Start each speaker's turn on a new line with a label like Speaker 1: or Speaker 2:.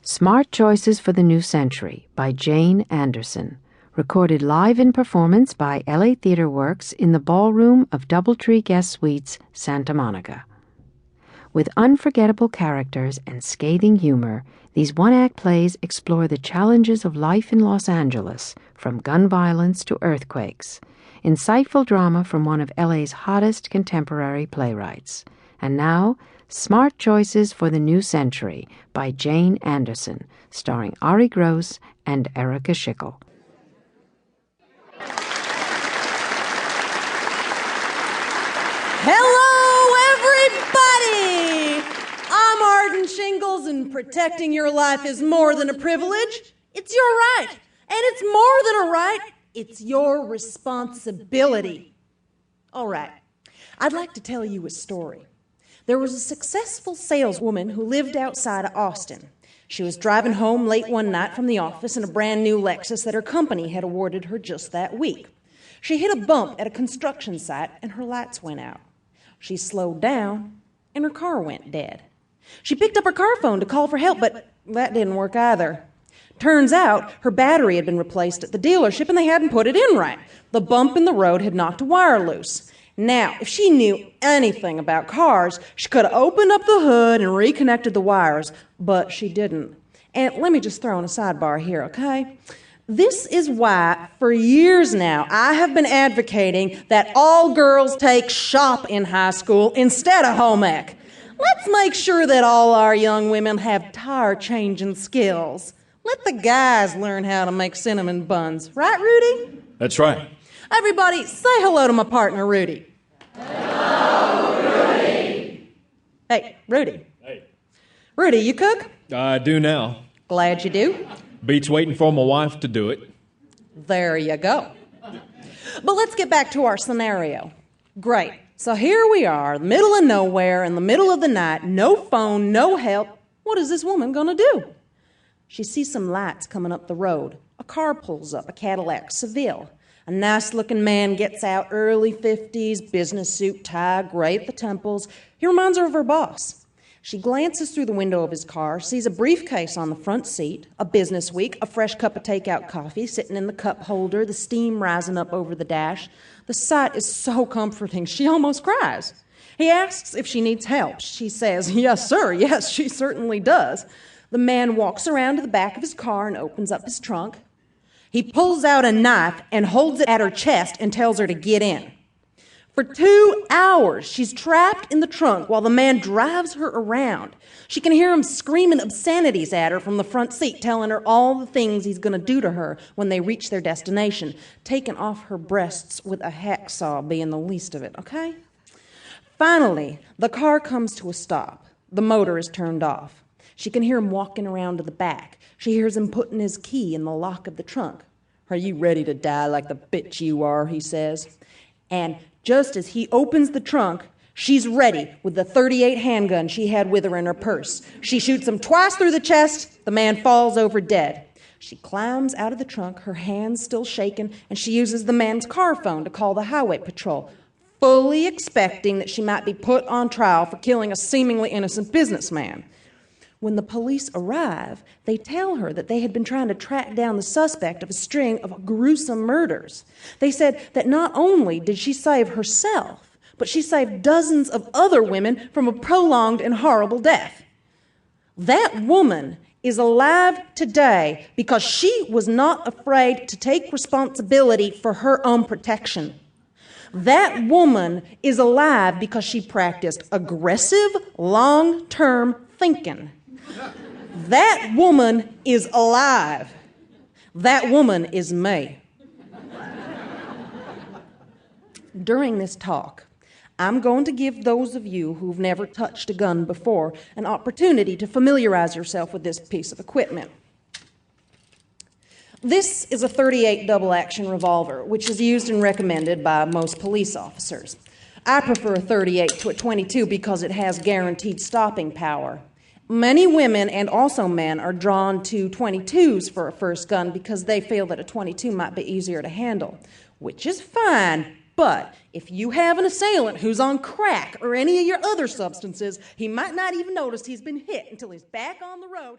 Speaker 1: Smart Choices for the New Century by Jane Anderson. Recorded live in performance by LA Theatre Works in the ballroom of Doubletree Guest Suites, Santa Monica. With unforgettable characters and scathing humor, these one-act plays explore the challenges of life in Los Angeles, from gun violence to earthquakes. Insightful drama from one of LA's hottest contemporary playwrights. And now, Smart Choices for the New Century by Jane Anderson, starring Arye Gross and Erika Schickel.
Speaker 2: Hello, everybody! I'm Arden Shingles, and protecting your life is more than a privilege. It's your right. And it's more than a right. It's your responsibility. All right. I'd like to tell you a story. There was a successful saleswoman who lived outside of Austin. She was driving home late one night from the office in a brand new Lexus that her company had awarded her just that week. She hit a bump at a construction site and her lights went out. She slowed down and her car went dead. She picked up her car phone to call for help, but that didn't work either. Turns out her battery had been replaced at the dealership and they hadn't put it in right. The bump in the road had knocked a wire loose. Now, if she knew anything about cars, she could have opened up the hood and reconnected the wires, but she didn't. And let me just throw in a sidebar here, okay? This is why, for years now, I have been advocating that all girls take shop in high school instead of home ec. Let's make sure that all our young women have tire-changing skills. Let the guys learn how to make cinnamon buns. Right, Rudy?
Speaker 3: That's right.
Speaker 2: Everybody, say hello to my partner, Rudy.
Speaker 3: Hello, Rudy.
Speaker 2: Hey, Rudy.
Speaker 3: Hey.
Speaker 2: Rudy, you cook?
Speaker 3: I do now.
Speaker 2: Glad you do.
Speaker 3: Beats waiting for my wife to do it.
Speaker 2: There you go. But let's get back to our scenario. Great. So here we are, middle of nowhere, in the middle of the night, no phone, no help. What is this woman going to do? She sees some lights coming up the road. A car pulls up, a Cadillac Seville. A nice-looking man gets out, early 50s, business suit, tie, gray at the temples. He reminds her of her boss. She glances through the window of his car, sees a briefcase on the front seat, a business week, a fresh cup of takeout coffee sitting in the cup holder, the steam rising up over the dash. The sight is so comforting, she almost cries. He asks if she needs help. She says, "Yes, sir, yes, she certainly does." The man walks around to the back of his car and opens up his trunk. He pulls out a knife and holds it at her chest and tells her to get in. For 2 hours, she's trapped in the trunk while the man drives her around. She can hear him screaming obscenities at her from the front seat, telling her all the things he's going to do to her when they reach their destination, taking off her breasts with a hacksaw being the least of it, okay? Finally, the car comes to a stop. The motor is turned off. She can hear him walking around to the back. She hears him putting his key in the lock of the trunk. "Are you ready to die like the bitch you are?" he says. And just as he opens the trunk, she's ready with the .38 handgun she had with her in her purse. She shoots him twice through the chest. The man falls over dead. She climbs out of the trunk, her hands still shaking, and she uses the man's car phone to call the highway patrol, fully expecting that she might be put on trial for killing a seemingly innocent businessman. When the police arrive, they tell her that they had been trying to track down the suspect of a string of gruesome murders. They said that not only did she save herself, but she saved dozens of other women from a prolonged and horrible death. That woman is alive today because she was not afraid to take responsibility for her own protection. That woman is alive because she practiced aggressive, long-term thinking. That woman is alive. That woman is me. During this talk, I'm going to give those of you who've never touched a gun before an opportunity to familiarize yourself with this piece of equipment. This is a .38 double-action revolver, which is used and recommended by most police officers. I prefer a .38 to a .22 because it has guaranteed stopping power. Many women and also men are drawn to .22s for a first gun because they feel that a .22 might be easier to handle, which is fine, but if you have an assailant who's on crack or any of your other substances, he might not even notice he's been hit until he's back on the road.